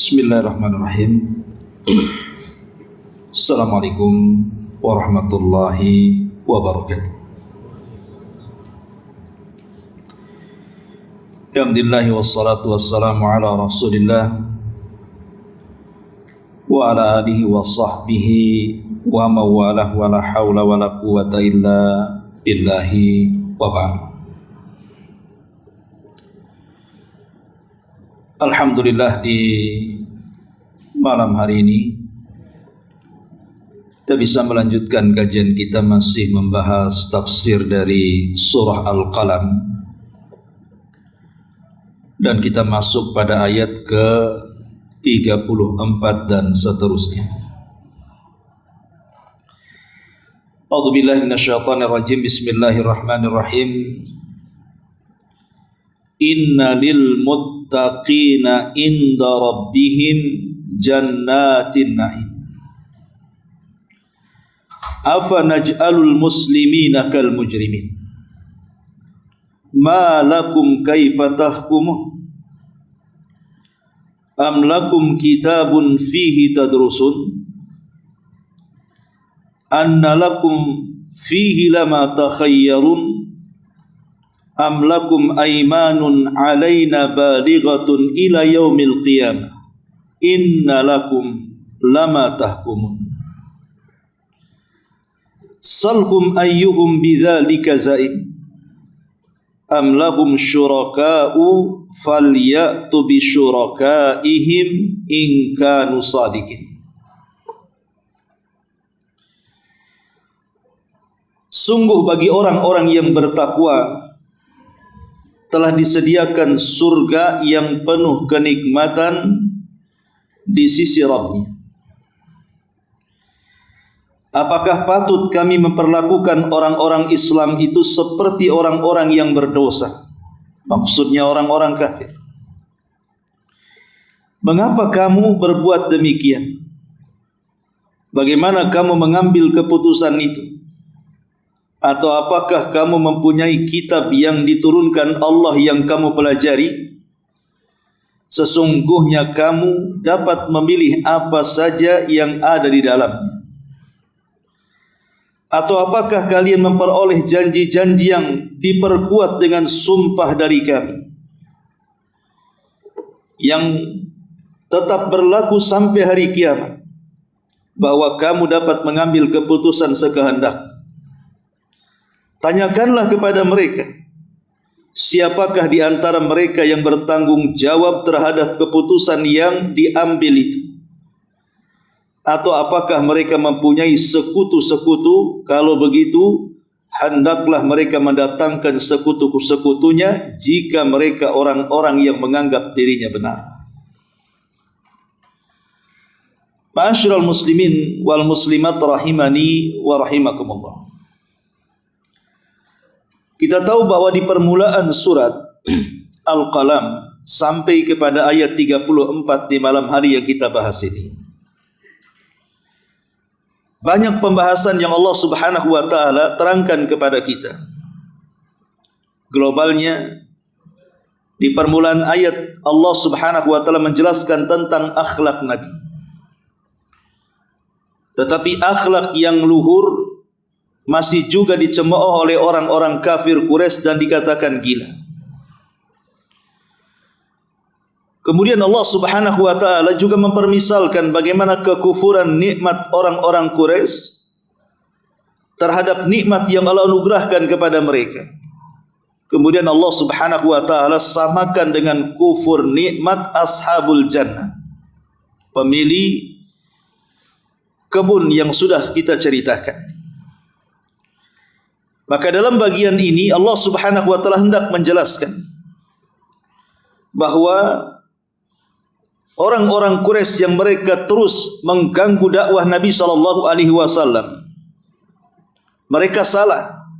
Bismillahirrahmanirrahim. Assalamualaikum warahmatullahi wabarakatuh. Alhamdulillah wassalatu wassalamu ala Rasulillah wa ala alihi wa sahbihi wa mawalah wa la hawla wa la quwata illa billahi wa ba'd. Alhamdulillah, di malam hari ini kita bisa melanjutkan kajian kita, masih membahas tafsir dari surah Al-Qalam, dan kita masuk pada ayat ke 34 dan seterusnya. A'udzubillahi minasyaitonirrajim. Bismillahirrahmanirrahim. Inna lil muttaqina inda rabbihim jannatin na'im. Afa naj'alul muslimina kal mujrimin. Ma lakum kaifa tahkumun. Am lakum kitabun fihi tadrusun. Anna lakum fihi lama takhayyarun. Am lakum aymanun alayna balighatun ila yaumil qiyamah. Inna lakum lama tahkumun. Salhum ayyuhum bidzalika za'im. Am lahum syuraka'u falyatu bi syurakaihim in kanu sadiqin. Sungguh bagi orang-orang yang bertakwa telah disediakan surga yang penuh kenikmatan di sisi Rabbnya. Apakah patut kami memperlakukan orang-orang Islam itu seperti orang-orang yang berdosa? Maksudnya orang-orang kafir. Mengapa kamu berbuat demikian? Bagaimana kamu mengambil keputusan itu? Atau apakah kamu mempunyai kitab yang diturunkan Allah yang kamu pelajari? Sesungguhnya kamu dapat memilih apa saja yang ada di dalamnya. Atau apakah kalian memperoleh janji-janji yang diperkuat dengan sumpah dari kami, yang tetap berlaku sampai hari kiamat, bahwa kamu dapat mengambil keputusan sekehendak? Tanyakanlah kepada mereka, siapakah di antara mereka yang bertanggung jawab terhadap keputusan yang diambil itu? Atau apakah mereka mempunyai sekutu-sekutu? Kalau begitu, hendaklah mereka mendatangkan sekutu-sekutunya jika mereka orang-orang yang menganggap dirinya benar. Ma'asyiral muslimin wal muslimat rahimani wa rahimakumullah. Kita tahu bahwa di permulaan surat Al-Qalam sampai kepada ayat 34 di malam hari yang kita bahas ini, banyak pembahasan yang Allah Subhanahu wa taala terangkan kepada kita. Globalnya, di permulaan ayat Allah Subhanahu wa taala menjelaskan tentang akhlak Nabi. Tetapi akhlak yang luhur masih juga dicemooh oleh orang-orang kafir Quraisy dan dikatakan gila. Kemudian Allah Subhanahu wa taala juga mempermisalkan bagaimana kekufuran nikmat orang-orang Quraisy terhadap nikmat yang Allah anugerahkan kepada mereka. Kemudian Allah Subhanahu wa taala samakan dengan kufur nikmat ashabul jannah, pemilik kebun yang sudah kita ceritakan. Maka dalam bagian ini Allah Subhanahu wa taala hendak menjelaskan bahwa orang-orang Quraisy yang mereka terus mengganggu dakwah Nabi sallallahu alaihi wasallam, mereka salah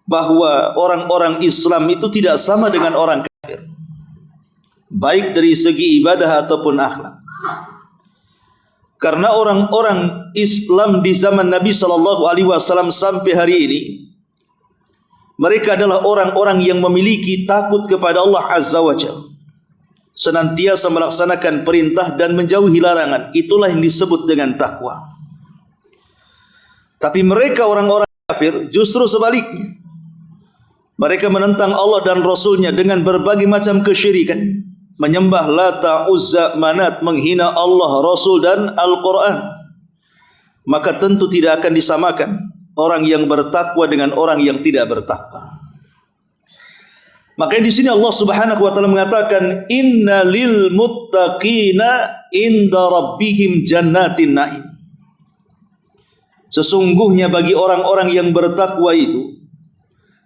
bahwa orang-orang Islam itu tidak sama dengan orang kafir, baik dari segi ibadah ataupun akhlak. Karena orang-orang Islam di zaman Nabi sallallahu alaihi wasallam sampai hari ini, mereka adalah orang-orang yang memiliki takut kepada Allah Azza wa Jalla. senantiasa melaksanakan perintah dan menjauhi larangan. Itulah yang disebut dengan takwa. Tapi mereka orang-orang kafir justru sebaliknya. Mereka menentang Allah dan Rasulnya dengan berbagai macam kesyirikan, menyembah Lata, Uzza, Manat, menghina Allah, Rasul dan Al-Quran. Maka tentu tidak akan disamakan orang yang bertakwa dengan orang yang tidak bertakwa. Makanya di sini Allah Subhanahu wa taala mengatakan, Inna lil muttaqina inda rabbihim jannatin na'im. Sesungguhnya bagi orang-orang yang bertakwa itu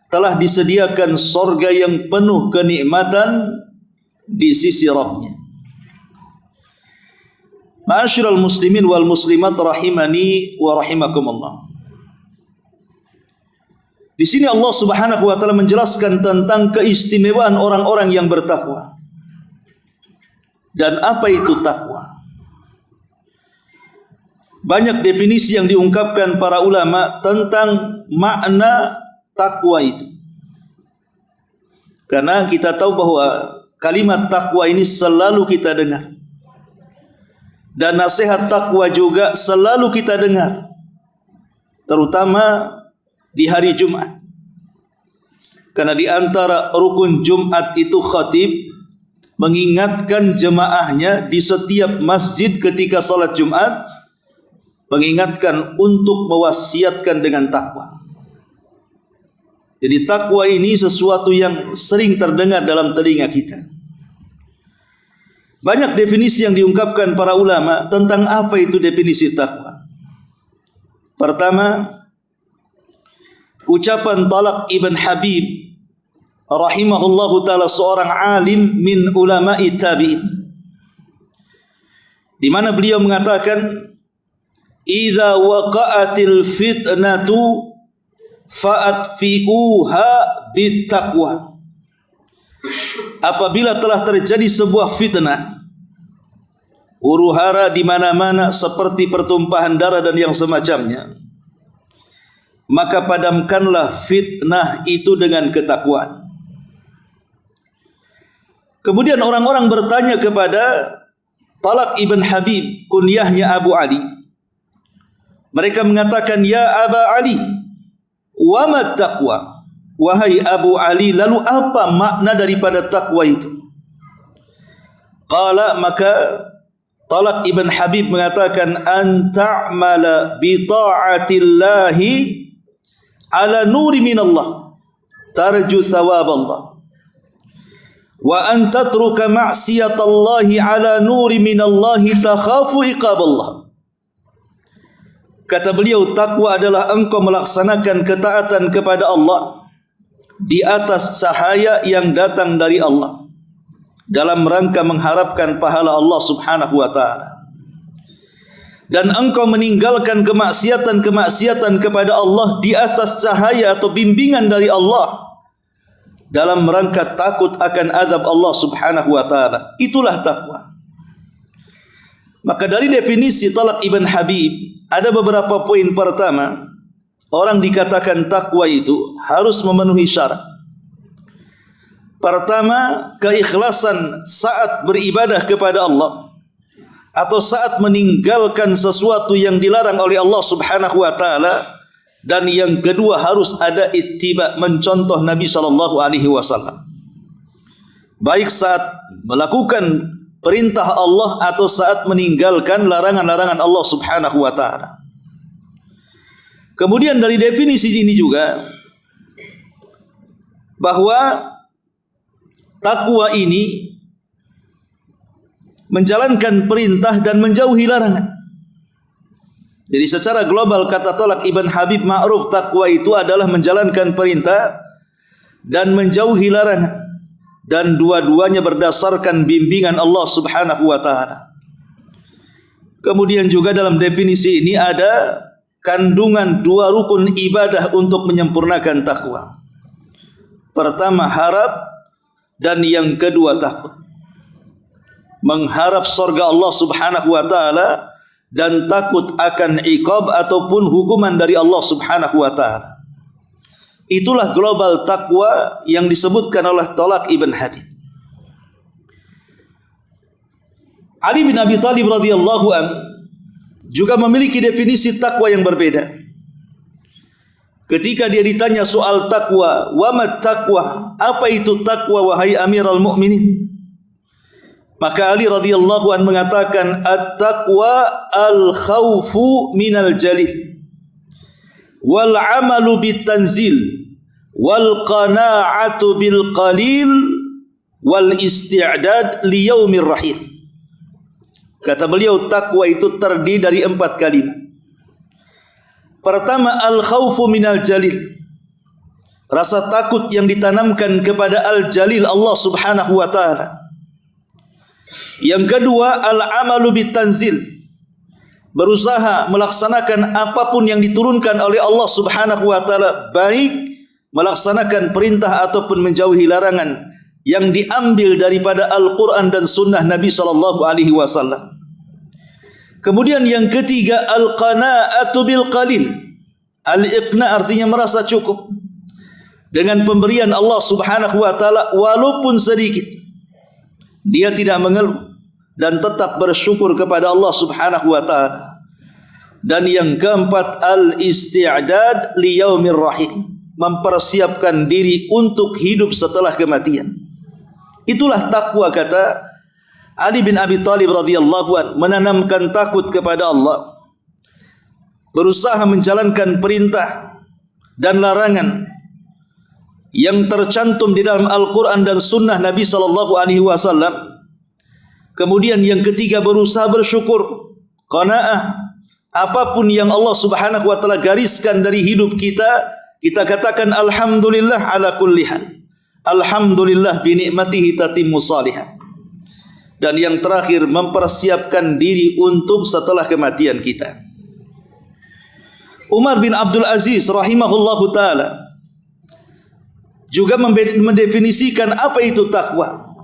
telah disediakan sorga yang penuh kenikmatan di sisi Rabbnya. Ma'asyiral muslimin wal muslimat rahimani wa rahimakumullah. Di sini Allah Subhanahu wa taala menjelaskan tentang keistimewaan orang-orang yang bertakwa. Dan apa itu takwa? Banyak definisi yang diungkapkan para ulama tentang makna takwa itu. Karena kita tahu bahwa kalimat takwa ini selalu kita dengar. Dan nasihat takwa juga selalu kita dengar. Terutama di hari Jumat. Karena di antara rukun Jumat itu khatib mengingatkan jemaahnya di setiap masjid ketika salat Jumat, mengingatkan untuk mewasiatkan dengan takwa. Jadi takwa ini sesuatu yang sering terdengar dalam telinga kita. Banyak definisi yang diungkapkan para ulama tentang apa itu definisi takwa. Pertama, ucapan Talaq ibn Habib rahimahullahu ta'ala, seorang alim min ulama'i tabi'in, di mana beliau mengatakan, idza waqa'atil fitnatu fa'atfi'uha bittaqwa. Apabila telah terjadi sebuah fitnah, huru-hara di mana-mana seperti pertumpahan darah dan yang semacamnya, maka padamkanlah fitnah itu dengan ketakwaan. Kemudian orang-orang bertanya kepada Talaq ibn Habib, kunyahnya Abu Ali. Mereka mengatakan, ya Aba Ali, wa ma taqwa? Wahai Abu Ali, lalu apa makna daripada takwa itu? Qala, maka Talaq ibn Habib mengatakan, an ta'mala bi ta'atillahi ala nuri minallah tarju thawab Allah, wa an tatruka ma'siyatallahi ala nuri minallahi takhafu iqaballah. Kata beliau, takwa adalah engkau melaksanakan ketaatan kepada Allah di atas cahaya yang datang dari Allah, dalam rangka mengharapkan pahala Allah Subhanahu wa ta'ala. Dan engkau meninggalkan kemaksiatan-kemaksiatan kepada Allah di atas cahaya atau bimbingan dari Allah, dalam rangka takut akan azab Allah Subhanahu wa ta'ala. Itulah takwa. Maka dari definisi Talaq ibn Habib ada beberapa poin. Pertama, orang dikatakan takwa itu harus memenuhi syarat. Pertama, keikhlasan saat beribadah kepada Allah atau saat meninggalkan sesuatu yang dilarang oleh Allah Subhanahu wa ta'ala. Dan yang kedua, harus ada ittiba, mencontoh Nabi SAW, baik saat melakukan perintah Allah atau saat meninggalkan larangan-larangan Allah Subhanahu wa ta'ala. Kemudian dari definisi ini juga bahwa takwa ini menjalankan perintah dan menjauhi larangan. Jadi secara global kata Talaq ibn Habib, ma'ruf takwa itu adalah menjalankan perintah dan menjauhi larangan, dan dua-duanya berdasarkan bimbingan Allah Subhanahu wa ta'ala. Kemudian juga dalam definisi ini ada kandungan dua rukun ibadah untuk menyempurnakan takwa. Pertama harap, dan yang kedua takut. Mengharap surga Allah Subhanahu wa ta'ala dan takut akan iqab ataupun hukuman dari Allah Subhanahu wa ta'ala. Itulah global takwa yang disebutkan oleh Talaq ibn Habib. Ali bin Abi Thalib radhiyallahu an juga memiliki definisi takwa yang berbeda. Ketika dia ditanya soal takwa, wa mat taqwa? Apa itu takwa wahai Amirul Mukminin? Maka Ali radhiyallahu an mengatakan, at-taqwa al-khawfu minal jalil wal 'amalu bit-tanzil wal qana'atu bil qalil wal isti'dad li yaumir rahil. Kata beliau, takwa itu terdiri dari 4 kalimat. Pertama, al-khawfu minal jalil, rasa takut yang ditanamkan kepada al-jalil Allah subhanahu wa ta'ala. Yang kedua, al-amalu bitanzil, berusaha melaksanakan apapun yang diturunkan oleh Allah subhanahu wa ta'ala, baik melaksanakan perintah ataupun menjauhi larangan yang diambil daripada Al-Quran dan sunnah Nabi sallallahu alaihi wasallam. Kemudian yang ketiga, al-qana'atu bil qalil. Al-iqna artinya merasa cukup dengan pemberian Allah subhanahu wa ta'ala walaupun sedikit. Dia tidak mengeluh dan tetap bersyukur kepada Allah subhanahu wa ta'ala. Dan yang keempat, al-isti'dad li yaumir rahim, mempersiapkan diri untuk hidup setelah kematian. Itulah takwa, kata Ali bin Abi Thalib radhiyallahu an, menanamkan takut kepada Allah, berusaha menjalankan perintah dan larangan yang tercantum di dalam Al-Quran dan sunnah Nabi sallallahu alaihi wasallam. Kemudian yang ketiga, berusaha bersyukur, qanaah, apapun yang Allah subhanahu wa ta'ala gariskan dari hidup kita, kita katakan alhamdulillah ala kulli hal. Alhamdulillah bi ni'matihi tatimmu shalihat. Dan yang terakhir, mempersiapkan diri untuk setelah kematian kita. Umar bin Abdul Aziz rahimahullahu ta'ala juga mendefinisikan apa itu takwa.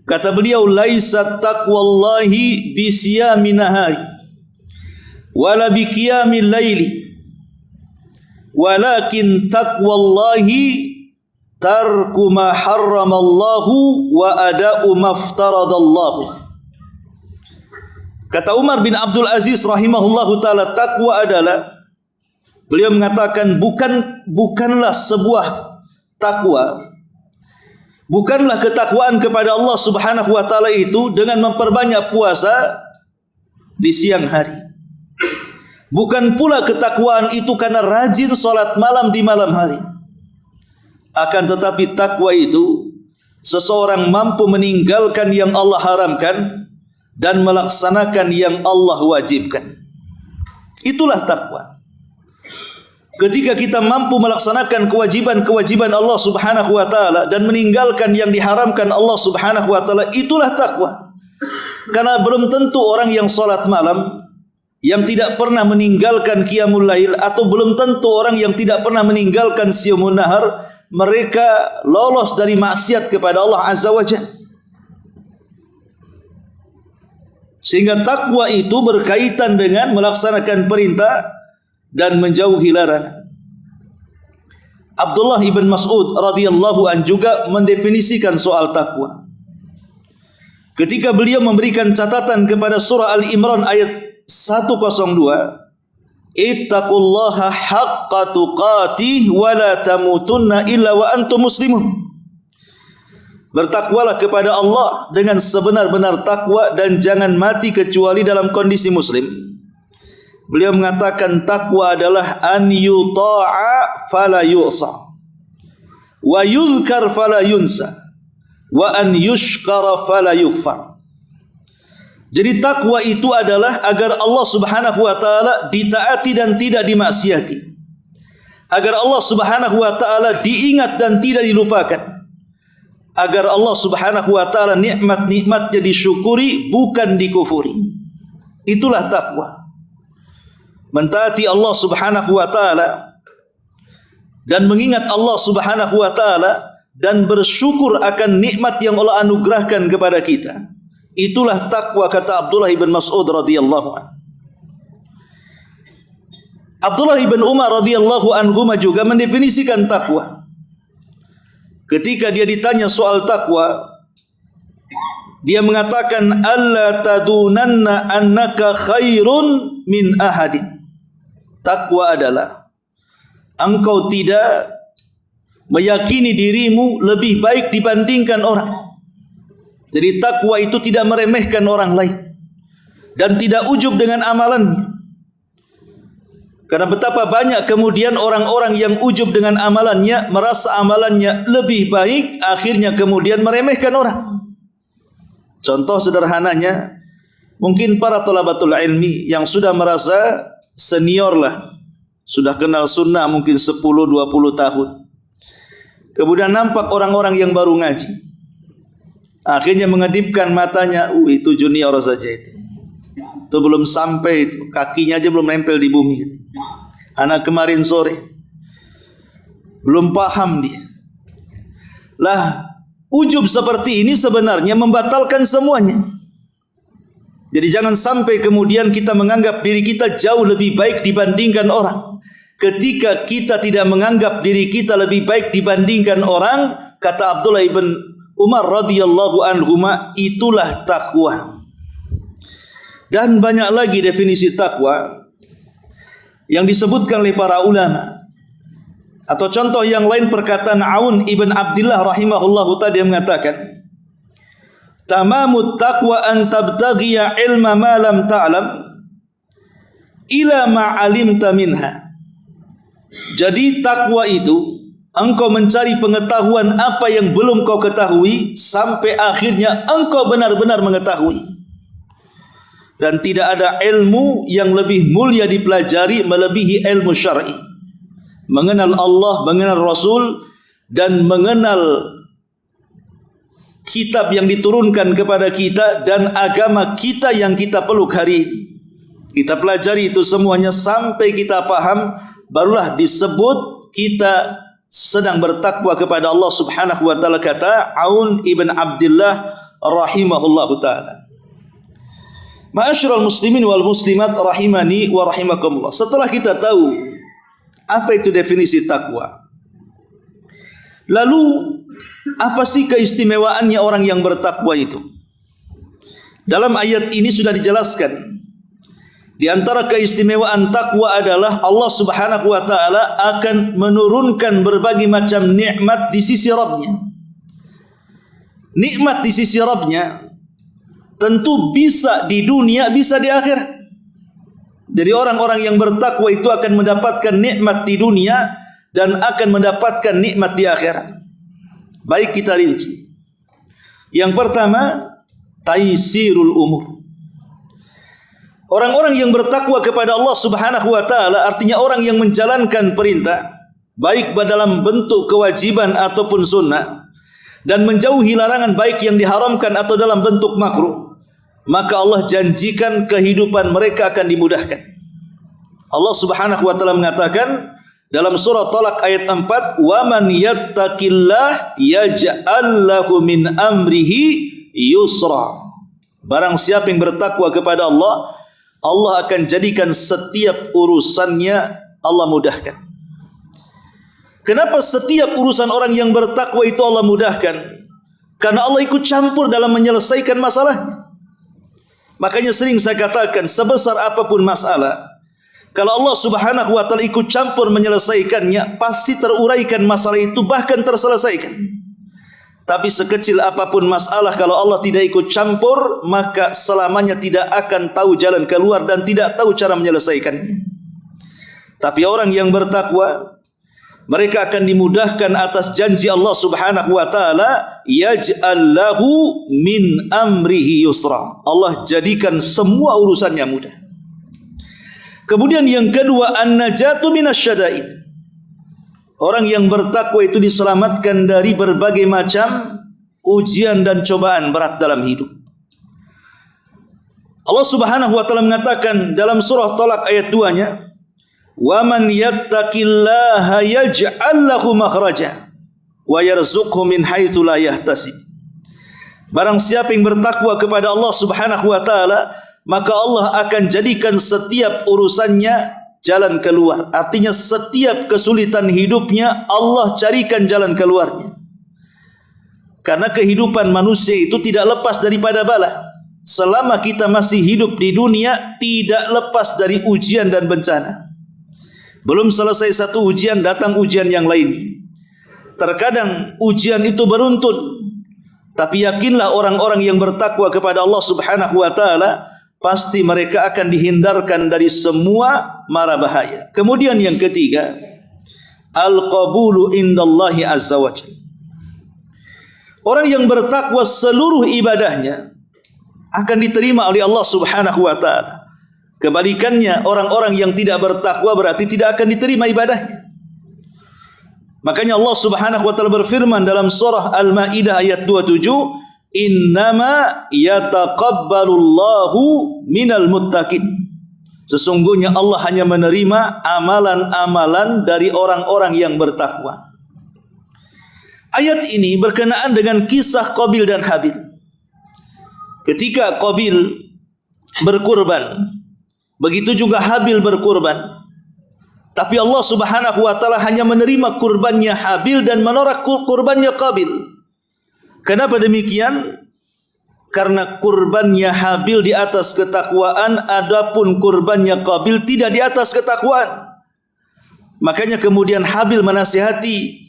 Kata beliau, laisa taqwallahi bi siyamin nahari wala bi qiyamil laili walakin taqwallahi tarku ma harramallahu wa ada'u ma aftaradallahu. Kata Umar bin Abdul Aziz rahimahullahu ta'ala, takwa adalah, beliau mengatakan, bukanlah sebuah takwa, bukanlah ketakwaan kepada Allah subhanahu wa ta'ala itu dengan memperbanyak puasa di siang hari. Bukan pula ketakwaan itu karena rajin salat malam di malam hari. Akan tetapi takwa itu seseorang mampu meninggalkan yang Allah haramkan dan melaksanakan yang Allah wajibkan. Itulah takwa. Ketika kita mampu melaksanakan kewajiban-kewajiban Allah subhanahu wa ta'ala dan meninggalkan yang diharamkan Allah subhanahu wa ta'ala, itulah takwa. Karena belum tentu orang yang salat malam, yang tidak pernah meninggalkan qiyamul lail, atau belum tentu orang yang tidak pernah meninggalkan siyamun nahar, mereka lolos dari maksiat kepada Allah azza wa jalla. Sehingga takwa itu berkaitan dengan melaksanakan perintah dan menjauhi larangan. Abdullah ibn Mas'ud radhiyallahu an juga mendefinisikan soal takwa. Ketika beliau memberikan catatan kepada surah Al-Imran ayat 102, ittaqullaha haqqa tuqatih wa la tamutunna illa wa antum muslimun. Bertakwalah kepada Allah dengan sebenar-benar takwa dan jangan mati kecuali dalam kondisi muslim. Beliau mengatakan takwa adalah an yuta'a fala yu'sa wa yuzkar fala yunsa wa an yushkara fala yukfar. Jadi takwa itu adalah agar Allah subhanahu wa ta'ala ditaati dan tidak dimaksiati, agar Allah subhanahu wa ta'ala diingat dan tidak dilupakan, agar Allah subhanahu wa ta'ala nikmat-nikmatnya disyukuri bukan dikufuri. Itulah takwa. Mentaati Allah subhanahu wa ta'ala dan mengingat Allah subhanahu wa ta'ala dan bersyukur akan nikmat yang Allah anugerahkan kepada kita. Itulah takwa, kata Abdullah ibn Mas'ud radhiyallahu anhu. Abdullah ibn Umar radhiyallahu anhu juga mendefinisikan takwa. Ketika dia ditanya soal takwa, Dia mengatakan alla tadunanna annaka khairun min ahadin. Takwa adalah engkau tidak meyakini dirimu lebih baik dibandingkan orang. Jadi takwa itu tidak meremehkan orang lain dan tidak ujub dengan amalannya. Karena betapa banyak kemudian orang-orang yang ujub dengan amalannya, merasa amalannya lebih baik, akhirnya kemudian meremehkan orang. Contoh sederhananya, mungkin para thalabatul ilmi yang sudah merasa senior lah, sudah kenal sunnah mungkin 10-20 tahun. Kemudian nampak orang-orang yang baru ngaji, akhirnya mengedipkan matanya, itu junior saja itu belum sampai, itu kakinya aja belum nempel di bumi. Anak kemarin sore belum paham dia. Lah, ujub seperti ini sebenarnya membatalkan semuanya. Jadi jangan sampai kemudian kita menganggap diri kita jauh lebih baik dibandingkan orang. Ketika kita tidak menganggap diri kita lebih baik dibandingkan orang, kata Abdullah ibn Umar radhiyallahu anhuma, itulah takwa. Dan banyak lagi definisi takwa yang disebutkan oleh para ulama. Atau contoh yang lain perkataan Aun ibn Abdillah rahimahullahu ta'ala, dia mengatakan tamamut taqwa an tabtaghiya ilma ma lam ta'lam ila ma 'alimta minha. Jadi takwa itu engkau mencari pengetahuan apa yang belum kau ketahui sampai akhirnya engkau benar-benar mengetahui. Dan tidak ada ilmu yang lebih mulia dipelajari melebihi ilmu syar'i. Mengenal Allah, mengenal Rasul, dan mengenal kitab yang diturunkan kepada kita dan agama kita yang kita peluk hari ini. Kita pelajari itu semuanya sampai kita paham, barulah disebut kita sedang bertakwa kepada Allah Subhanahu wa taala, kata Aun ibn Abdillah rahimahullahu taala. Ma'asyiral muslimin wal muslimat rahimani wa rahimakumullah. Setelah kita tahu apa itu definisi takwa, lalu apa sih keistimewaannya orang yang bertakwa itu? Dalam ayat ini sudah dijelaskan. Di antara keistimewaan takwa adalah Allah Subhanahu wa taala akan menurunkan berbagai macam nikmat di sisi Rabbnya. Nikmat di sisi Rabbnya tentu bisa di dunia, bisa di akhirat. Jadi orang-orang yang bertakwa itu akan mendapatkan nikmat di dunia dan akan mendapatkan nikmat di akhirat. Baik, kita rinci. Yang pertama, taisirul umur. Orang-orang yang bertakwa kepada Allah Subhanahu wa taala artinya orang yang menjalankan perintah baik dalam bentuk kewajiban ataupun sunnah dan menjauhi larangan baik yang diharamkan atau dalam bentuk makruh, maka Allah janjikan kehidupan mereka akan dimudahkan. Allah Subhanahu wa taala mengatakan dalam surah Talaq ayat 4, "Wa man yattaqillah yaj'al lahu min amrihi yusra." Barang siapa yang bertakwa kepada Allah, Allah akan jadikan setiap urusannya Allah mudahkan. Kenapa setiap urusan orang yang bertakwa itu Allah mudahkan? Karena Allah ikut campur dalam menyelesaikan masalahnya. Makanya sering saya katakan, sebesar apapun masalah, kalau Allah Subhanahu wa taala ikut campur menyelesaikannya, pasti teruraikan masalah itu, bahkan terselesaikan. Tapi sekecil apapun masalah, kalau Allah tidak ikut campur, maka selamanya tidak akan tahu jalan keluar dan tidak tahu cara menyelesaikannya. Tapi orang yang bertakwa, mereka akan dimudahkan atas janji Allah Subhanahu wa taala, yaj'al lahu min amrihi yusra. Allah jadikan semua urusannya mudah. Kemudian yang kedua, an-najatu minasyada'id. Orang yang bertakwa itu diselamatkan dari berbagai macam ujian dan cobaan berat dalam hidup. Allah Subhanahu wa taala mengatakan dalam surah Talaq ayat 2-nya, "Wa man yattaqillaha yaj'al lahu makhraja wa yarzuqhu min haitsu la yahtasib." Barang siapa yang bertakwa kepada Allah Subhanahu wa taala, maka Allah akan jadikan setiap urusannya jalan keluar. Artinya setiap kesulitan hidupnya Allah carikan jalan keluarnya. Karena kehidupan manusia itu tidak lepas daripada bala. Selama kita masih hidup di dunia, tidak lepas dari ujian dan bencana. Belum selesai satu ujian, datang ujian yang lain. Terkadang ujian itu beruntun. Tapi yakinlah orang-orang yang bertakwa kepada Allah Subhanahu wa taala, pasti mereka akan dihindarkan dari semua mara bahaya. Kemudian yang ketiga, al-qabulu indallahi azza wa jalla. Orang yang bertakwa seluruh ibadahnya akan diterima oleh Allah Subhanahu wa taala. Kebalikannya, orang-orang yang tidak bertakwa berarti tidak akan diterima ibadahnya. Makanya Allah Subhanahu wa taala berfirman dalam surah Al-Maidah ayat 27, "Innama yataqabbalullahu minal muttaqin." Sesungguhnya Allah hanya menerima amalan-amalan dari orang-orang yang bertakwa. Ayat ini berkenaan dengan kisah Qabil dan Habil. Ketika Qabil berkurban, begitu juga Habil berkurban. Tapi Allah Subhanahu wa taala hanya menerima kurbannya Habil dan menolak kurbannya Qabil. Kenapa demikian? Karena kurbannya Habil di atas ketakwaan, adapun kurbannya Qabil tidak di atas ketakwaan. Makanya kemudian Habil menasihati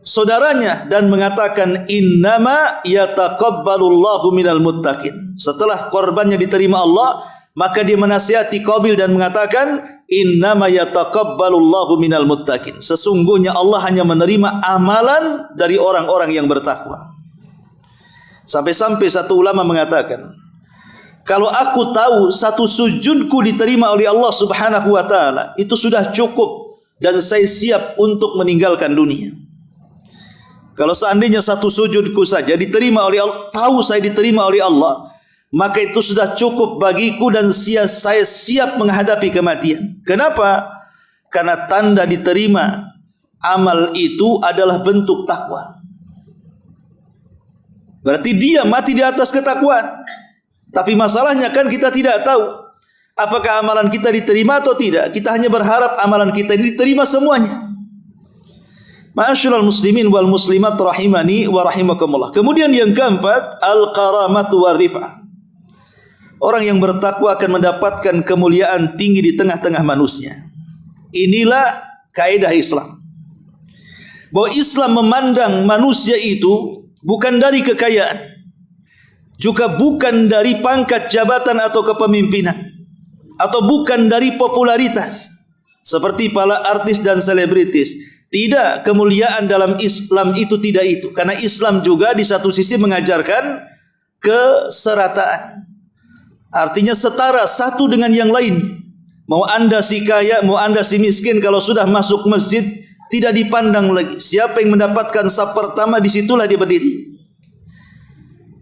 saudaranya dan mengatakan, innama yataqabbalullahu minal muttaqin. Setelah korbannya diterima Allah, maka dia menasihati Qabil dan mengatakan, innama yataqabbalullahu minal muttaqin. Sesungguhnya Allah hanya menerima amalan dari orang-orang yang bertakwa. Sampai-sampai satu ulama mengatakan, kalau aku tahu satu sujudku diterima oleh Allah Subhanahu wa taala, itu sudah cukup dan saya siap untuk meninggalkan dunia. Kalau seandainya satu sujudku saja diterima oleh Allah, tahu saya diterima oleh Allah, maka itu sudah cukup bagiku dan saya siap menghadapi kematian. Kenapa? Karena tanda diterima amal itu adalah bentuk takwa. Berarti dia mati di atas ketakwaan. Tapi masalahnya kan kita tidak tahu apakah amalan kita diterima atau tidak. Kita hanya berharap amalan kita diterima semuanya. Ma'asyiral muslimin wal muslimat rahimani wa rahimakumullah. Kemudian yang keempat, al-karamatu war rif'ah. Orang yang bertakwa akan mendapatkan kemuliaan tinggi di tengah-tengah manusia. Inilah kaidah Islam. Bahwa Islam memandang manusia itu bukan dari kekayaan, juga bukan dari pangkat jabatan atau kepemimpinan, atau bukan dari popularitas seperti para artis dan selebritis. Tidak, kemuliaan dalam Islam itu tidak itu. Karena Islam juga di satu sisi mengajarkan keserataan. Artinya setara satu dengan yang lain. Mau anda si kaya, mau anda si miskin, kalau sudah masuk masjid tidak dipandang lagi. Siapa yang mendapatkan saf pertama, disitulah dia berdiri.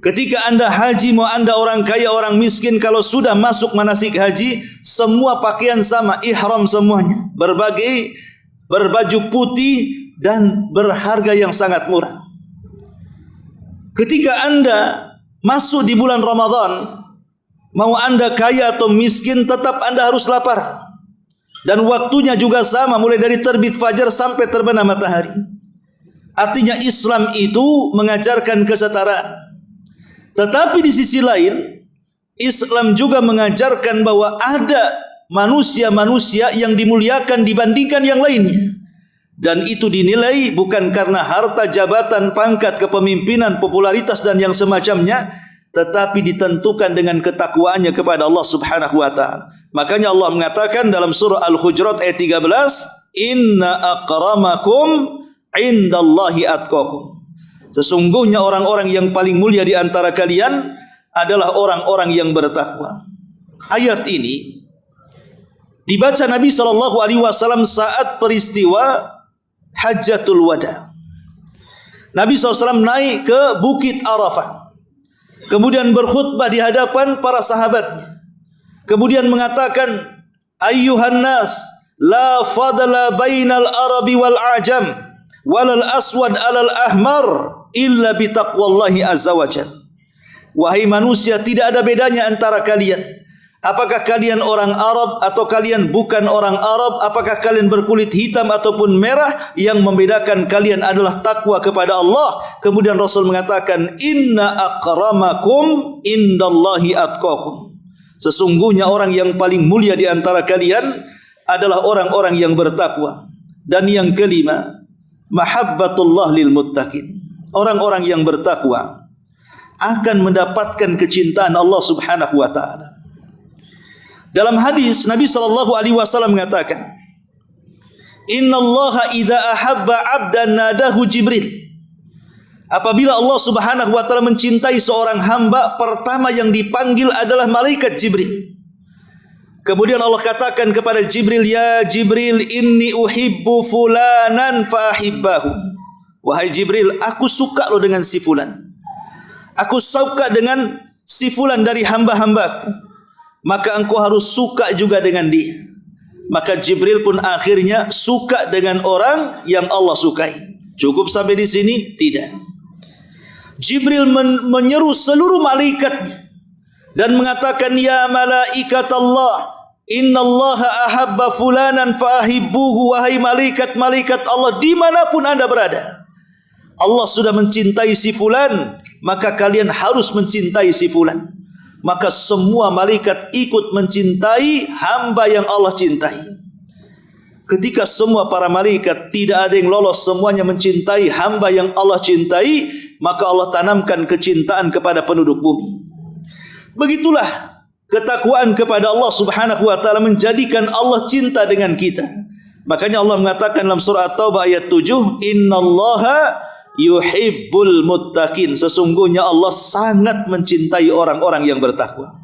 Ketika anda haji, mau anda orang kaya, orang miskin, kalau sudah masuk manasik haji, semua pakaian sama, ihram semuanya. Berbaju putih dan berharga yang sangat murah. Ketika anda masuk di bulan Ramadan, mau anda kaya atau miskin, tetap anda harus lapar. Dan waktunya juga sama, mulai dari terbit fajar sampai terbenam matahari. Artinya Islam itu mengajarkan kesetaraan. Tetapi di sisi lain, Islam juga mengajarkan bahwa ada manusia-manusia yang dimuliakan dibandingkan yang lainnya. Dan itu dinilai bukan karena harta, jabatan, pangkat, kepemimpinan, popularitas dan yang semacamnya, tetapi ditentukan dengan ketakwaannya kepada Allah Subhanahu wa taala. Makanya Allah mengatakan dalam surah Al-Hujurat ayat 13, "Inna akramakum indallahi atqakum." Sesungguhnya orang-orang yang paling mulia di antara kalian adalah orang-orang yang bertakwa. Ayat ini dibaca Nabi SAW saat peristiwa Hajjatul Wada. Nabi SAW naik ke Bukit Arafah, kemudian berkhutbah di hadapan para sahabatnya. Kemudian mengatakan, ayyuhan nas, la fadla bainal arabi wal ajam, walal aswad alal ahmar, illa bitaqwallahi azza wa jalla. Wahai manusia, tidak ada bedanya antara kalian, Apakah kalian orang Arab atau kalian bukan orang Arab? Apakah kalian berkulit hitam ataupun merah? Yang membedakan kalian adalah takwa kepada Allah. Kemudian Rasul mengatakan, inna akramakum indallahi atqakum. Sesungguhnya orang yang paling mulia di antara kalian adalah orang-orang yang bertakwa. Dan yang kelima, mahabbatullah lil muttaqin. Orang-orang yang bertakwa akan mendapatkan kecintaan Allah Subhanahu wa taala. Dalam hadis Nabi SAW mengatakan, innallaha idza ahabba 'abdan nadahu Jibril. Apabila Allah Subhanahu wa taala mencintai seorang hamba, pertama yang dipanggil adalah malaikat Jibril. Kemudian Allah katakan kepada Jibril, ya Jibril, inni uhibbu fulanan fa ahibbahu. Wahai Jibril, aku suka lo dengan si fulan. Aku suka dengan si fulan dari hamba-hambaku. Maka engkau harus suka juga dengan dia. Maka Jibril pun akhirnya suka dengan orang yang Allah sukai. Cukup sampai di sini? Tidak. Jibril menyeru seluruh malaikatnya dan mengatakan, ya malaikat Allah, innallaha ahabba fulanan fa ahibbuhu. Wahai malaikat-malaikat Allah, dimanapun anda berada, Allah sudah mencintai si fulan, maka kalian harus mencintai si fulan. Maka semua malaikat ikut mencintai hamba yang Allah cintai. Ketika semua para malaikat tidak ada yang lolos, semuanya mencintai hamba yang Allah cintai, maka Allah tanamkan kecintaan kepada penduduk bumi. Begitulah ketakwaan kepada Allah Subhanahu wa taala menjadikan Allah cinta dengan kita. Makanya Allah mengatakan dalam surah At-Taubah ayat 7, innallaha yuhibbul muttaqin. Sesungguhnya Allah sangat mencintai orang-orang yang bertakwa.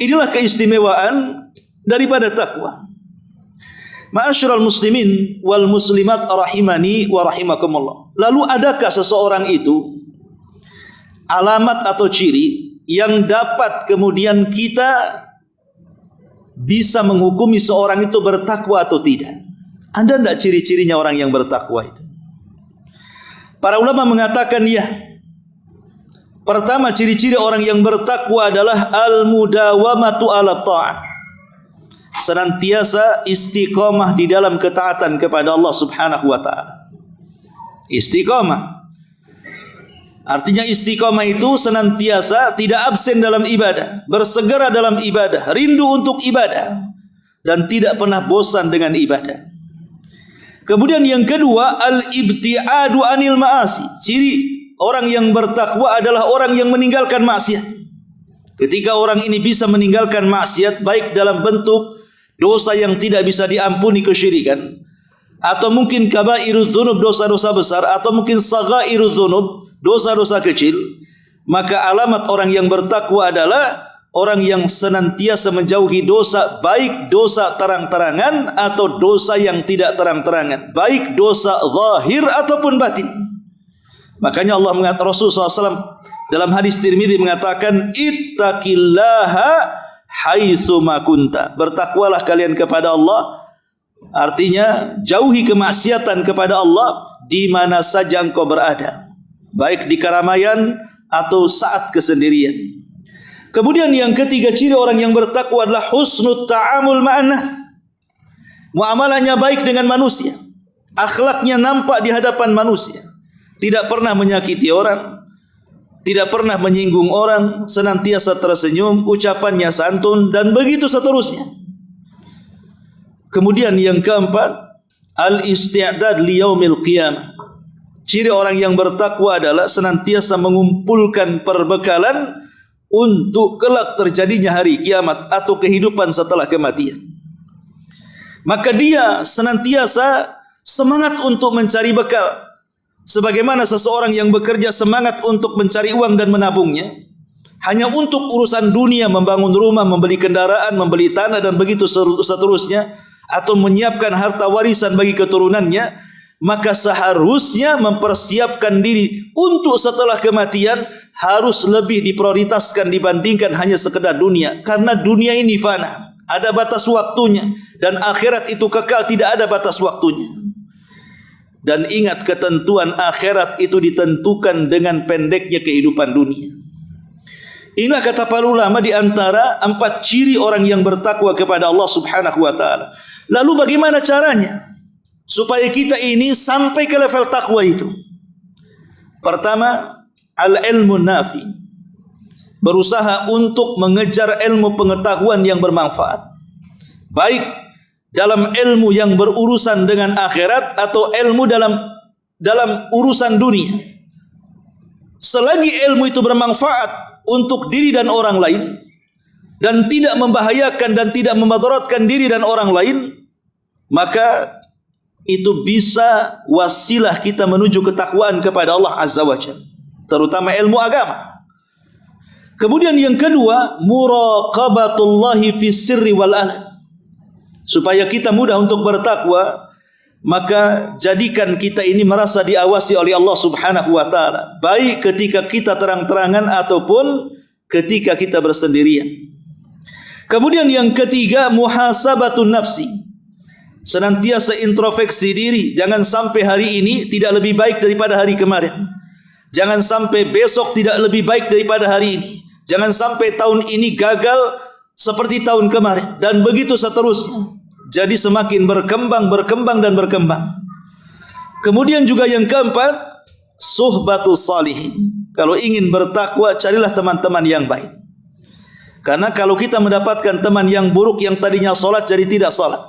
Inilah keistimewaan daripada takwa. Ma'asyiral muslimin wal muslimat rahimani wa rahimakumullah. Lalu adakah seseorang itu alamat atau ciri yang dapat kemudian kita bisa menghukumi seorang itu bertakwa atau tidak? Ada enggak ciri-cirinya orang yang bertakwa itu? Para ulama mengatakan ya. Pertama, ciri-ciri orang yang bertakwa adalah al-mudawamatu ala ta'ah. Senantiasa istiqamah di dalam ketaatan kepada Allah Subhanahu wa taala. Istiqamah. Artinya istiqamah itu senantiasa tidak absen dalam ibadah, bersegera dalam ibadah, rindu untuk ibadah, dan tidak pernah bosan dengan ibadah. Kemudian yang kedua, al-ibti'adu anil ma'asi. Ciri orang yang bertakwa adalah orang yang meninggalkan maksiat. Ketika orang ini bisa meninggalkan maksiat, baik dalam bentuk dosa yang tidak bisa diampuni, kesyirikan, atau mungkin kabairudz dzunub, dosa-dosa besar, atau mungkin saghairudz dzunub, dosa-dosa kecil, maka alamat orang yang bertakwa adalah orang yang senantiasa menjauhi dosa, baik dosa terang-terangan atau dosa yang tidak terang-terangan, baik dosa zahir ataupun batin. Makanya Allah mengatakan, Rasulullah SAW dalam hadis Tirmidzi mengatakan, ittaqillaha haitsu ma kunta. Bertakwalah kalian kepada Allah. Artinya jauhi kemaksiatan kepada Allah di mana saja engkau berada, baik di keramaian atau saat kesendirian. Kemudian yang ketiga, ciri orang yang bertakwa adalah husnut ta'amul ma'anas. Muamalahnya baik dengan manusia. Akhlaknya nampak di hadapan manusia. Tidak pernah menyakiti orang, tidak pernah menyinggung orang, senantiasa tersenyum, ucapannya santun, dan begitu seterusnya. Kemudian yang keempat, al-isti'dad liyaumil qiyamah. Ciri orang yang bertakwa adalah senantiasa mengumpulkan perbekalan untuk kelak terjadinya hari kiamat atau kehidupan setelah kematian. Maka dia senantiasa semangat untuk mencari bekal. Sebagaimana seseorang yang bekerja semangat untuk mencari uang dan menabungnya, hanya untuk urusan dunia, membangun rumah, membeli kendaraan, membeli tanah, dan begitu seterusnya, atau menyiapkan harta warisan bagi keturunannya, maka seharusnya mempersiapkan diri untuk setelah kematian harus lebih diprioritaskan dibandingkan hanya sekedar dunia. Karena dunia ini fana, ada batas waktunya, dan akhirat itu kekal, tidak ada batas waktunya. Dan ingat, ketentuan akhirat itu ditentukan dengan pendeknya kehidupan dunia. Inilah kata para ulama di antara 4 ciri orang yang bertakwa kepada Allah Subhanahu wa taala. Lalu bagaimana caranya supaya kita ini sampai ke level takwa itu? Pertama, al-ilmu nafi. Berusaha untuk mengejar ilmu pengetahuan yang bermanfaat. Baik dalam ilmu yang berurusan dengan akhirat atau ilmu dalam urusan dunia. Selagi ilmu itu bermanfaat untuk diri dan orang lain dan tidak membahayakan dan tidak memadaratkan diri dan orang lain, maka itu bisa wasilah kita menuju ketakwaan kepada Allah Azza wa Jalla, terutama ilmu agama. Kemudian yang kedua, muraqabatullahi fi sirri wal alan. Supaya kita mudah untuk bertakwa, maka jadikan kita ini merasa diawasi oleh Allah Subhanahu wa taala, baik ketika kita terang-terangan ataupun ketika kita bersendirian. Kemudian yang ketiga, muhasabatun nafsi. Senantiasa introspeksi diri, jangan sampai hari ini tidak lebih baik daripada hari kemarin. Jangan sampai besok tidak lebih baik daripada hari ini. Jangan sampai tahun ini gagal seperti tahun kemarin, dan begitu seterusnya. Jadi semakin berkembang dan berkembang. Kemudian juga yang keempat, suhbatus salihin. Kalau ingin bertakwa, carilah teman-teman yang baik. Karena kalau kita mendapatkan teman yang buruk, yang tadinya salat jadi tidak salat,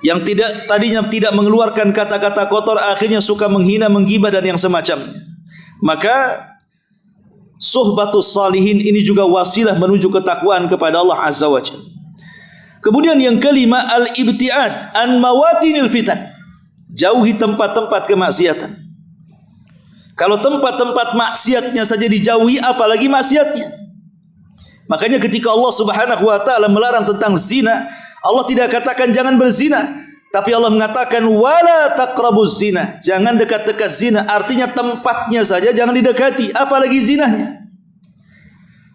yang tadinya tidak mengeluarkan kata-kata kotor, akhirnya suka menghina, menggibah dan yang semacamnya, maka suhbatus salihin ini juga wasilah menuju ketakwaan kepada Allah Azza wa Jalla. Kemudian yang kelima, al-ibtiad an mawatinil fitan. Jauhi tempat-tempat kemaksiatan. Kalau tempat-tempat maksiatnya saja dijauhi, apalagi maksiatnya. Makanya ketika Allah Subhanahu wa taala melarang tentang zina, Allah tidak katakan jangan berzina, tapi Allah mengatakan wala taqrabuz zina. Jangan dekat-dekat zina, artinya tempatnya saja jangan didekati, apalagi zinahnya.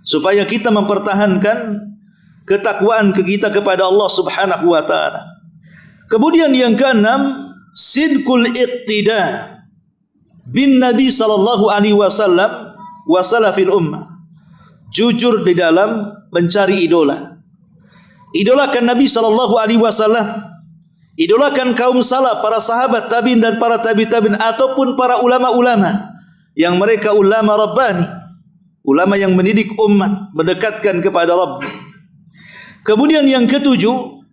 Supaya kita mempertahankan ketakwaan kita kepada Allah Subhanahu wa taala. Kemudian yang keenam, sidqul iqtida bin Nabi sallallahu alaihi wasallam wa salafil ummah. Jujur di dalam mencari idola. Idolakan Nabi sallallahu alaihi wasallam, idolakan kaum salaf, para sahabat tabi'in dan para tabi'in ataupun para ulama-ulama yang mereka ulama rabbani, ulama yang mendidik umat mendekatkan kepada Rabb. Kemudian yang ketujuh,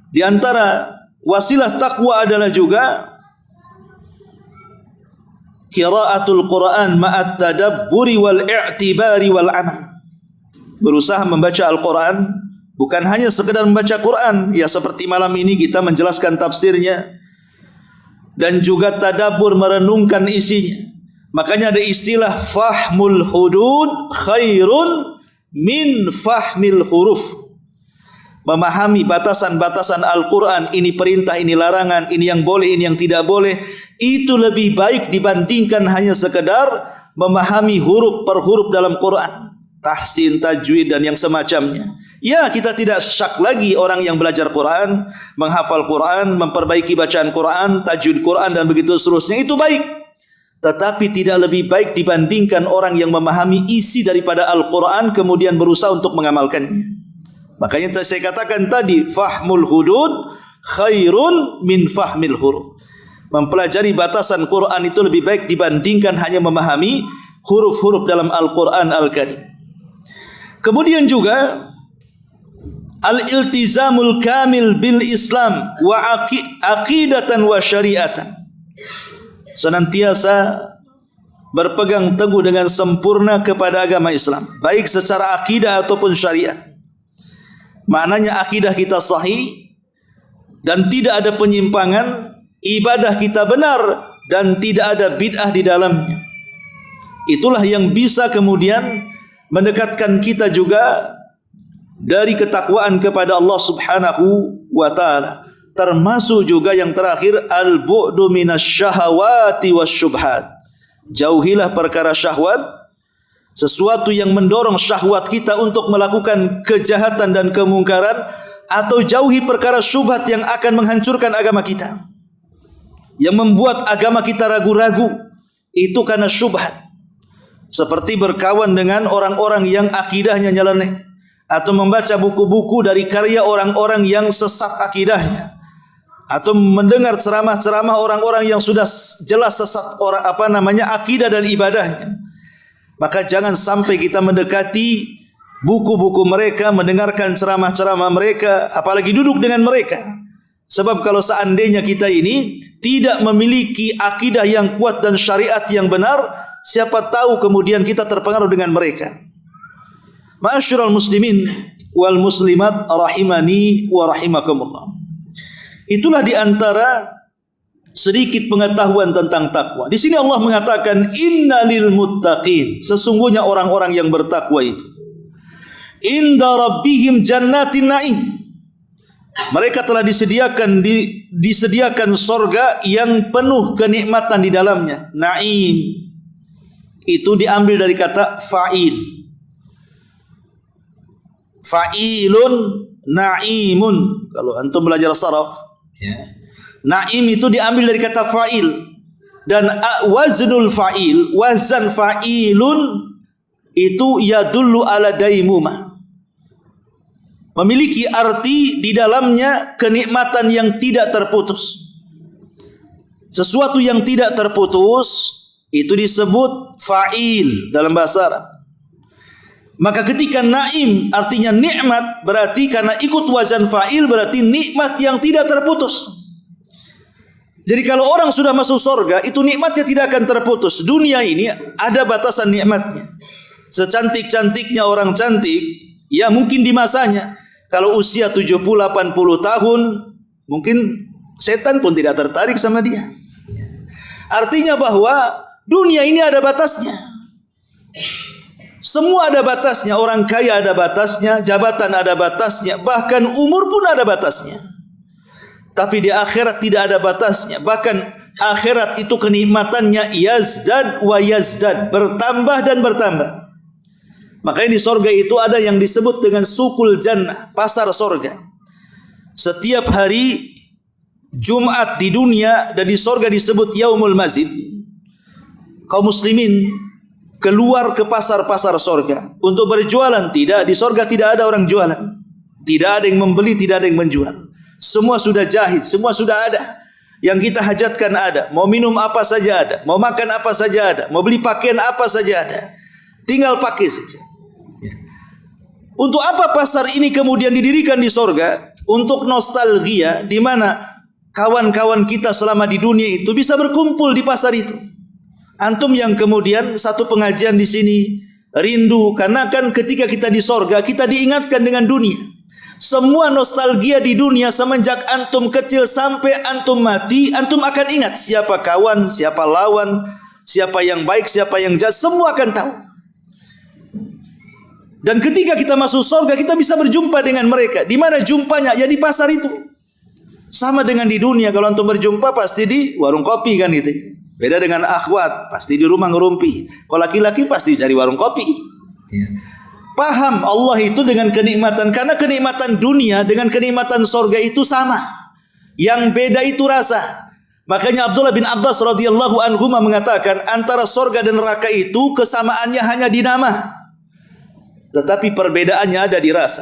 di antara wasilah takwa adalah juga qiraatul Quran ma'at tadabburi wal i'tibari wal amal. Berusaha membaca Al-Quran, bukan hanya sekedar membaca Quran, ya seperti malam ini kita menjelaskan tafsirnya, dan juga tadabbur, merenungkan isinya. Makanya ada istilah fahmul hudud khairun min fahmil huruf. Memahami batasan-batasan Al-Quran, ini perintah, ini larangan, ini yang boleh, ini yang tidak boleh, itu lebih baik dibandingkan hanya sekedar memahami huruf per huruf dalam Quran, tahsin, tajwid dan yang semacamnya. Ya, kita tidak syak lagi orang yang belajar Quran, menghafal Quran, memperbaiki bacaan Quran, tajwid Quran dan begitu seterusnya, itu baik. Tetapi tidak lebih baik dibandingkan orang yang memahami isi daripada Al-Quran kemudian berusaha untuk mengamalkannya. Makanya saya katakan tadi, fahmul hudud khairun min fahmil huruf. Mempelajari batasan Quran itu lebih baik dibandingkan hanya memahami huruf-huruf dalam Al-Quran Al-Karim. Kemudian juga al-iltizamul kamil bil Islam wa aqidatan wa syariatan. Senantiasa berpegang teguh dengan sempurna kepada agama Islam, baik secara akidah ataupun syariat. Maknanya akidah kita sahih dan tidak ada penyimpangan, ibadah kita benar dan tidak ada bid'ah di dalamnya. Itulah yang bisa kemudian mendekatkan kita juga dari ketakwaan kepada Allah Subhanahu wa taala. Termasuk juga yang terakhir, al-bu'du minasyahawati wasyubhat. Jauhilah perkara syahwat, sesuatu yang mendorong syahwat kita untuk melakukan kejahatan dan kemungkaran, atau jauhi perkara syubhat yang akan menghancurkan agama kita, yang membuat agama kita ragu-ragu, itu karena syubhat. seperti berkawan dengan orang-orang yang akidahnya nyeleneh, atau membaca buku-buku dari karya orang-orang yang sesat akidahnya, atau mendengar ceramah-ceramah orang-orang yang sudah jelas sesat akidah dan ibadahnya. Maka jangan sampai kita mendekati buku-buku mereka, mendengarkan ceramah-ceramah mereka, apalagi duduk dengan mereka. Sebab kalau seandainya kita ini tidak memiliki akidah yang kuat dan syariat yang benar, siapa tahu kemudian kita terpengaruh dengan mereka. Ma'asyiral muslimin wal muslimat rahimani wa rahimakumullah. Itulah di antara sedikit pengetahuan tentang takwa. Di sini Allah mengatakan innalil muttaqin, sesungguhnya orang-orang yang bertakwa itu inda rabbihim jannatin na'im. Mereka telah disediakan sorga yang penuh kenikmatan di dalamnya. Na'im itu diambil dari kata fa'il. Fa'ilun na'imun. Kalau antum belajar saraf, ya. Na'im itu diambil dari kata fa'il. Dan waznul fa'il, wazan fa'ilun itu yadullu ala daimumah. Memiliki arti di dalamnya kenikmatan yang tidak terputus. Sesuatu yang tidak terputus itu disebut fa'il dalam bahasa Arab. Maka ketika na'im artinya nikmat, berarti karena ikut wazan fa'il berarti nikmat yang tidak terputus. Jadi kalau orang sudah masuk surga, itu nikmatnya tidak akan terputus. Dunia ini ada batasan nikmatnya. Secantik-cantiknya orang cantik, ya mungkin di masanya. Kalau usia 70-80 tahun, mungkin setan pun tidak tertarik sama dia. Artinya bahwa dunia ini ada batasnya. Semua ada batasnya. Orang kaya ada batasnya, jabatan ada batasnya, bahkan umur pun ada batasnya. Tapi di akhirat tidak ada batasnya. Bahkan akhirat itu kenikmatannya yazdad wa yazdad, bertambah dan bertambah. Makanya di sorga itu ada yang disebut dengan sukul jannah, pasar sorga. Setiap hari Jumat di dunia dan di sorga disebut yaumul mazid. Kaum muslimin keluar ke pasar-pasar sorga untuk berjualan. Tidak, di sorga tidak ada orang jualan. Tidak ada yang membeli, tidak ada yang menjual. Semua sudah jahit, semua sudah ada. Yang kita hajatkan ada. Mau minum apa saja ada. Mau makan apa saja ada. Mau beli pakaian apa saja ada. Tinggal pakai saja. Untuk apa pasar ini kemudian didirikan di sorga? Untuk nostalgia, di mana kawan-kawan kita selama di dunia itu bisa berkumpul di pasar itu. Antum yang kemudian satu pengajian di sini rindu, karena kan ketika kita di sorga kita diingatkan dengan dunia. Semua nostalgia di dunia semenjak antum kecil sampai antum mati, antum akan ingat siapa kawan, siapa lawan, siapa yang baik, siapa yang jahat, semua akan tahu. Dan ketika kita masuk surga, kita bisa berjumpa dengan mereka. Di mana jumpanya? Ya di pasar itu. Sama dengan di dunia, kalau antum berjumpa pasti di warung kopi kan gitu. Beda dengan akhwat, pasti di rumah ngerumpi. Kalau laki-laki pasti cari warung kopi. Ya. Paham Allah itu dengan kenikmatan, karena kenikmatan dunia dengan kenikmatan surga itu sama. Yang beda itu rasa. Makanya Abdullah bin Abbas radhiyallahu anhu mengatakan antara surga dan neraka itu kesamaannya hanya di nama. Tetapi perbedaannya ada di rasa.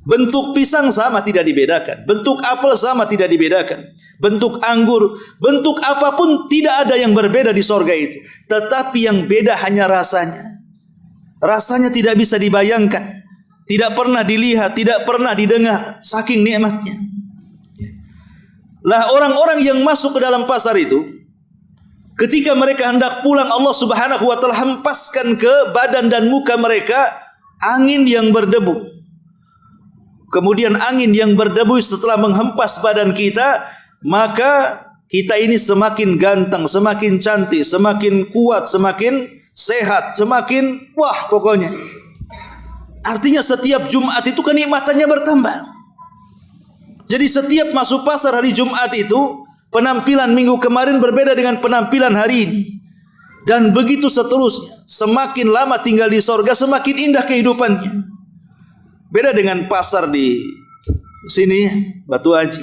Bentuk pisang sama tidak dibedakan. Bentuk apel sama tidak dibedakan. Bentuk anggur, bentuk apapun tidak ada yang berbeda di surga itu. Tetapi yang beda hanya rasanya. Rasanya tidak bisa dibayangkan. Tidak pernah dilihat, tidak pernah didengar. Saking nikmatnya. Lah orang-orang yang masuk ke dalam pasar itu, ketika mereka hendak pulang, Allah subhanahu wa ta'ala hempaskan ke badan dan muka mereka angin yang berdebu. Kemudian angin yang berdebu setelah menghempas badan kita, maka kita ini semakin ganteng, semakin cantik, semakin kuat, semakin sehat, semakin wah pokoknya. Artinya setiap Jumat itu kenikmatannya bertambah. Jadi setiap masuk pasar hari Jumat itu, penampilan minggu kemarin berbeda dengan penampilan hari ini. Dan begitu seterusnya. Semakin lama tinggal di sorga, semakin indah kehidupannya. Beda dengan pasar di sini, Batu Haji.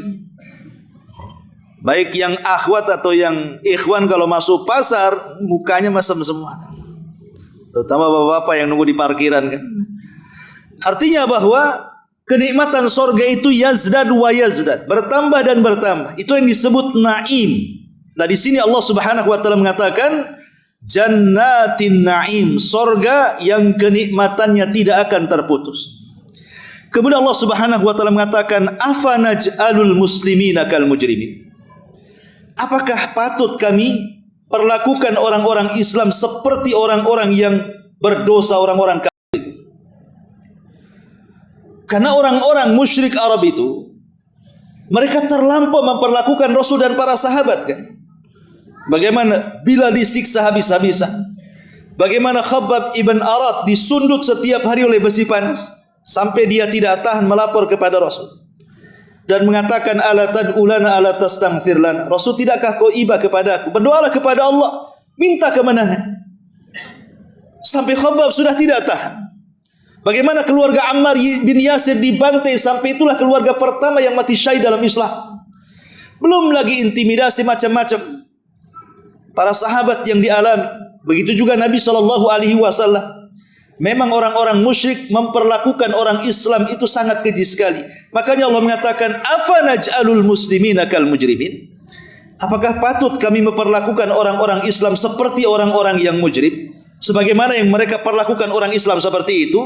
Baik yang akhwat atau yang ikhwan kalau masuk pasar, mukanya masam semua. terutama bapak-bapak yang nunggu di parkiran kan. Artinya bahwa kenikmatan sorga itu yazdad wa yazdad, bertambah dan bertambah. Itu yang disebut naim. Nah di sini Allah Subhanahu wa taala mengatakan jannatin naim, sorga yang kenikmatannya tidak akan terputus. Kemudian Allah Subhanahu wa taala mengatakan afanaj'alul muslimina kal mujrimin. Apakah patut kami perlakukan orang-orang Islam seperti orang-orang yang berdosa, orang-orang kafir itu? Karena orang-orang musyrik Arab itu mereka terlampau memperlakukan Rasul dan para sahabat kan. Bagaimana Bilal disiksa habis-habisan, bagaimana Khabbab ibn Arat disundut setiap hari oleh besi panas sampai dia tidak tahan melapor kepada Rasul dan mengatakan ala tad'ulana ala tastaghfir lana. Rasul, tidakkah kau iba kepada aku? Berdoalah kepada Allah, minta kemenangan. Sampai Khabbab sudah tidak tahan. Bagaimana keluarga Ammar bin Yasir dibantai sampai itulah keluarga pertama yang mati syahid dalam Islam. Belum lagi intimidasi macam-macam para sahabat yang dialami. Begitu juga Nabi SAW. Memang orang-orang musyrik memperlakukan orang Islam itu sangat keji sekali. Makanya Allah mengatakan afanaj'alul muslimina kal mujrimin. Apakah patut kami memperlakukan orang-orang Islam seperti orang-orang yang mujrim, sebagaimana yang mereka perlakukan orang Islam seperti itu?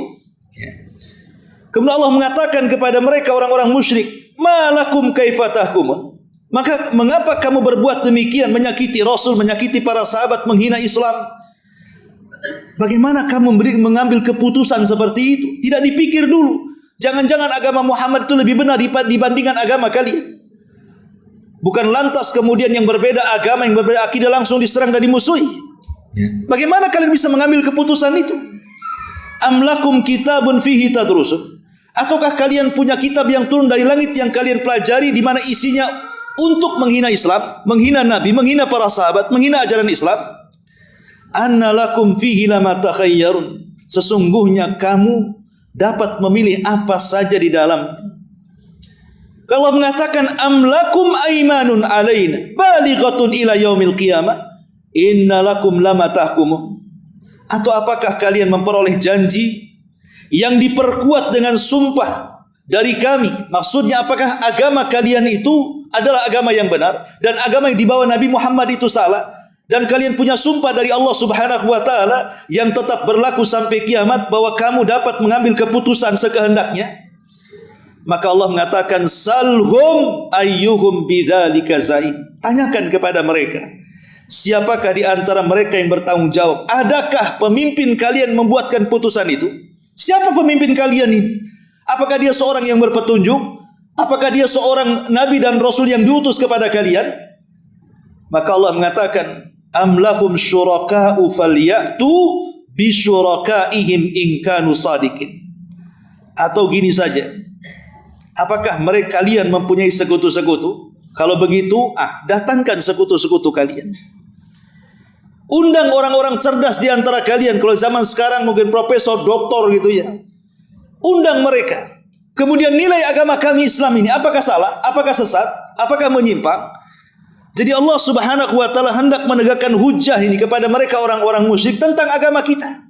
Kemudian Allah mengatakan kepada mereka orang-orang musyrik, malakum kaifa tahkumun? Maka mengapa kamu berbuat demikian, menyakiti Rasul, menyakiti para sahabat, menghina Islam? Bagaimana kamu mengambil keputusan seperti itu? Tidak dipikir dulu. Jangan-jangan agama Muhammad itu lebih benar dibandingkan agama kalian. Bukan lantas kemudian yang berbeda agama, yang berbeda akidah langsung diserang dan dimusuhi. Bagaimana kalian bisa mengambil keputusan itu? Am lakum kitabun fihi tadrusun? Ataukah kalian punya kitab yang turun dari langit yang kalian pelajari, di mana isinya untuk menghina Islam, menghina Nabi, menghina para sahabat, menghina ajaran Islam? Anna lakum fihi lama takhayyarun. Sesungguhnya kamu dapat memilih apa saja di dalamnya. Kalau mengatakan amlakum aimanun alaina balighatun ila yaumil qiyamah inna lakum lama tahkumun. Atau apakah kalian memperoleh janji yang diperkuat dengan sumpah dari kami? Maksudnya apakah agama kalian itu adalah agama yang benar dan agama yang dibawa Nabi Muhammad itu salah? Dan kalian punya sumpah dari Allah Subhanahu wa taala yang tetap berlaku sampai kiamat bahwa kamu dapat mengambil keputusan sekehendaknya. Maka Allah mengatakan salhum ayyuhum bidzalika zaid. Tanyakan kepada mereka, siapakah di antara mereka yang bertanggung jawab? Adakah pemimpin kalian membuatkan putusan itu? Siapa pemimpin kalian ini? Apakah dia seorang yang berpetunjuk? Apakah dia seorang nabi dan rasul yang diutus kepada kalian? Maka Allah mengatakan am lahum syuraka'u falyatu bi syurakaihim in kanu sadiqin. Atau gini saja, apakah mereka kalian mempunyai sekutu-sekutu? Kalau begitu, datangkan sekutu-sekutu kalian. Undang orang-orang cerdas di antara kalian. Kalau zaman sekarang mungkin profesor, doktor gitu ya. Undang mereka. Kemudian nilai agama kami Islam ini apakah salah, apakah sesat, apakah menyimpang? Jadi Allah Subhanahu wa taala hendak menegakkan hujah ini kepada mereka orang-orang musyrik tentang agama kita.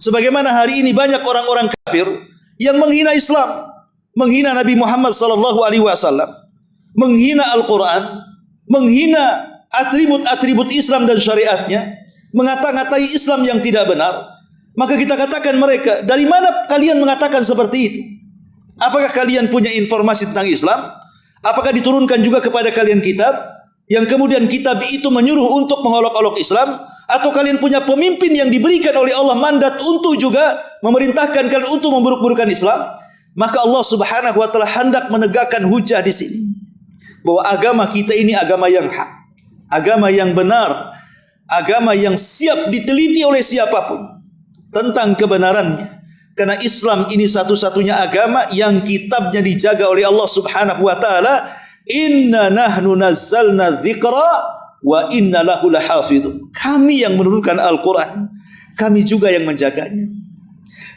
Sebagaimana hari ini banyak orang-orang kafir yang menghina Islam, menghina Nabi Muhammad sallallahu alaihi wasallam, menghina Al-Qur'an, menghina atribut-atribut Islam dan syariatnya, mengata-ngatai Islam yang tidak benar. Maka kita katakan mereka, dari mana kalian mengatakan seperti itu? Apakah kalian punya informasi tentang Islam? Apakah diturunkan juga kepada kalian kitab yang kemudian kitab itu menyuruh untuk mengolok-olok Islam? Atau kalian punya pemimpin yang diberikan oleh Allah mandat untuk juga memerintahkan kalian untuk memburuk-burukan Islam? Maka Allah Subhanahu wa taala hendak menegakkan hujah di sini bahwa agama kita ini agama yang hak, agama yang benar, agama yang siap diteliti oleh siapapun tentang kebenarannya. Karena Islam ini satu-satunya agama yang kitabnya dijaga oleh Allah Subhanahu wa taala. Inna nahnu nazzalna dzikra wa inna lahu lahafidun. Kami yang menurunkan Al-Qur'an, kami juga yang menjaganya.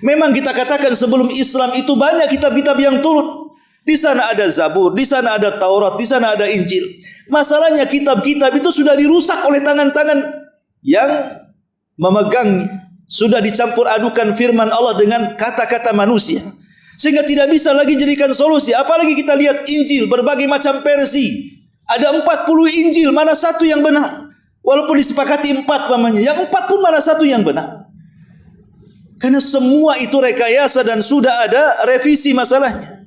Memang kita katakan sebelum Islam itu banyak kitab-kitab yang turun. Di sana ada Zabur, di sana ada Taurat, di sana ada Injil. Masalahnya kitab-kitab itu sudah dirusak oleh tangan-tangan yang memegangnya. Sudah dicampur adukan firman Allah dengan kata-kata manusia, sehingga tidak bisa lagi jadikan solusi. Apalagi kita lihat Injil, berbagai macam versi. Ada 40 Injil, mana satu yang benar? Walaupun disepakati 4 pamannya, yang 4 pun mana satu yang benar? Karena semua itu rekayasa dan sudah ada revisi masalahnya.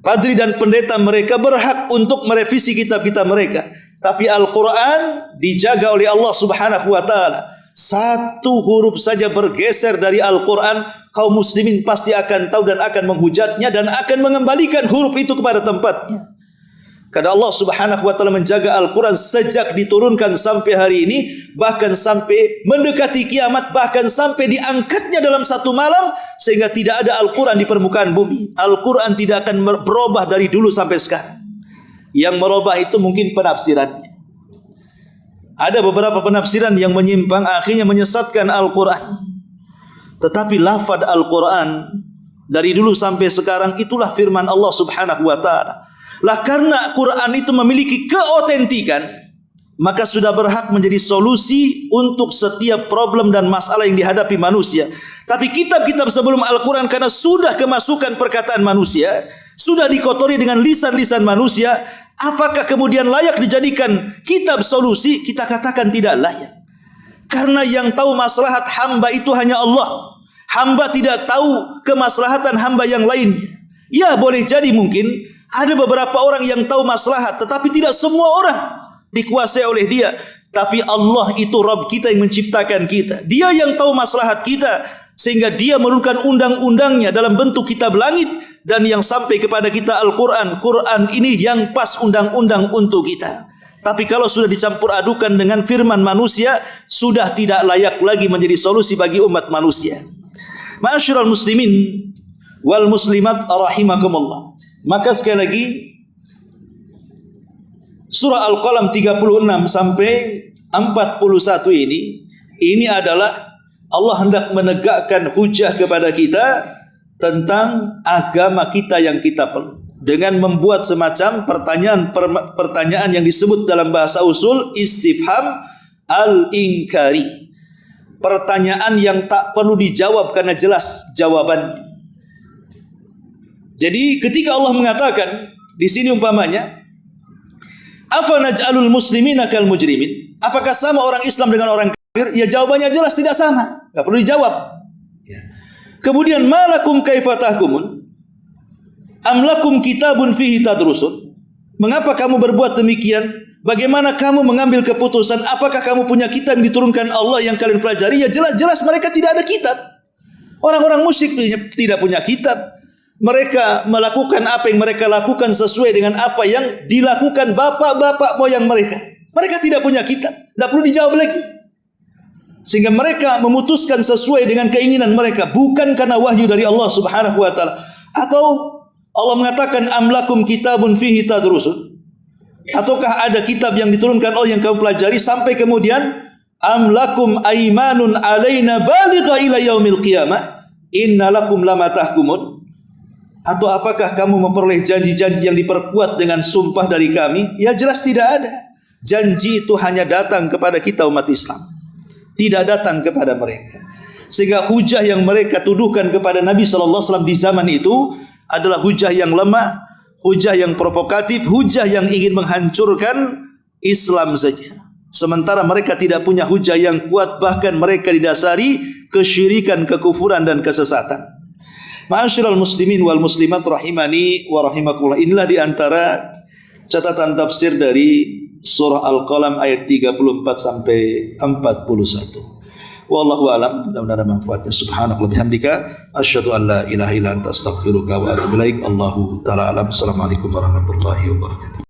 Padri dan pendeta mereka berhak untuk merevisi kitab-kitab mereka. Tapi Al-Quran dijaga oleh Allah Subhanahu wa ta'ala. Satu huruf saja bergeser dari Al-Quran, kaum muslimin pasti akan tahu dan akan menghujatnya dan akan mengembalikan huruf itu kepada tempatnya. Karena Allah Subhanahu wa ta'ala menjaga Al-Quran sejak diturunkan sampai hari ini, bahkan sampai mendekati kiamat, bahkan sampai diangkatnya dalam satu malam, sehingga tidak ada Al-Quran di permukaan bumi. Al-Quran tidak akan berubah dari dulu sampai sekarang. Yang merubah itu mungkin penafsirannya. Ada beberapa penafsiran yang menyimpang, akhirnya menyesatkan Al-Quran. Tetapi lafaz Al-Quran dari dulu sampai sekarang itulah firman Allah Subhanahu wa ta'ala. Lah karena Quran itu memiliki keotentikan, maka sudah berhak menjadi solusi untuk setiap problem dan masalah yang dihadapi manusia. Tapi kitab-kitab sebelum Al-Quran karena sudah kemasukan perkataan manusia, sudah dikotori dengan lisan-lisan manusia, apakah kemudian layak dijadikan kitab solusi? Kita katakan tidak layak. Karena yang tahu maslahat hamba itu hanya Allah. Hamba tidak tahu kemaslahatan hamba yang lainnya. Ya, boleh jadi mungkin ada beberapa orang yang tahu maslahat, tetapi tidak semua orang dikuasai oleh dia. Tapi Allah itu Rabb kita yang menciptakan kita. Dia yang tahu maslahat kita, sehingga dia menurunkan undang-undangnya dalam bentuk kitab langit, dan yang sampai kepada kita Al-Quran. Quran ini yang pas undang-undang untuk kita. Tapi kalau sudah dicampur adukan dengan firman manusia, sudah tidak layak lagi menjadi solusi bagi umat manusia. Ma'asyiral muslimin wal muslimat rahimakumullah. Maka sekali lagi surah Al-Qalam 36 sampai 41 ini adalah Allah hendak menegakkan hujah kepada kita tentang agama kita yang kita perlu, dengan membuat semacam pertanyaan yang disebut dalam bahasa usul istifham al-inkari. Pertanyaan yang tak perlu dijawab karena jelas jawabannya. Jadi ketika Allah mengatakan di sini umpamanya, afa naj'alul muslimina kal mujrimin? Apakah sama orang Islam dengan orang kafir? Ya jawabannya jelas tidak sama, enggak perlu dijawab. Ya. Kemudian malakum kaifa tahkumun? Am lakum kitabun fihi tadrusun? Mengapa kamu berbuat demikian? Bagaimana kamu mengambil keputusan? Apakah kamu punya kitab yang diturunkan Allah yang kalian pelajari? Ya jelas-jelas mereka tidak ada kitab. Orang-orang musyrik tidak punya kitab. Mereka melakukan apa yang mereka lakukan sesuai dengan apa yang dilakukan bapak-bapak moyang mereka. Mereka tidak punya kitab. Tidak perlu dijawab lagi. Sehingga mereka memutuskan sesuai dengan keinginan mereka, bukan karena wahyu dari Allah Subhanahu wa ta'ala. Atau Allah mengatakan amlakum kitabun fihi tadrusun? Ataukah ada kitab yang diturunkan Allah yang kamu pelajari, sampai kemudian amlakum aimanun alaina baligha ila yaumil qiyamah innalakum lama tahkumun? Atau apakah kamu memperoleh janji-janji yang diperkuat dengan sumpah dari kami? Ya jelas tidak ada. Janji itu hanya datang kepada kita umat Islam, tidak datang kepada mereka. Sehingga hujah yang mereka tuduhkan kepada Nabi SAW di zaman itu adalah hujah yang lemah, hujah yang provokatif, hujah yang ingin menghancurkan Islam saja. Sementara mereka tidak punya hujah yang kuat, bahkan mereka didasari kesyirikan, kekufuran dan kesesatan. Ma'asyiral muslimin wal muslimat rahimani wa rahimakumullah. Inilah di antara catatan tafsir dari surah Al-Qalam ayat 34 sampai 41. Wallahu a'lam. Mudah-mudahan ada manfaatnya. Subhanallah bihamdika asyhadu an la ilaha illa anta astaghfiruka wa atubu ilaik. Allahu ta'ala alam. Assalamualaikum warahmatullahi wabarakatuh.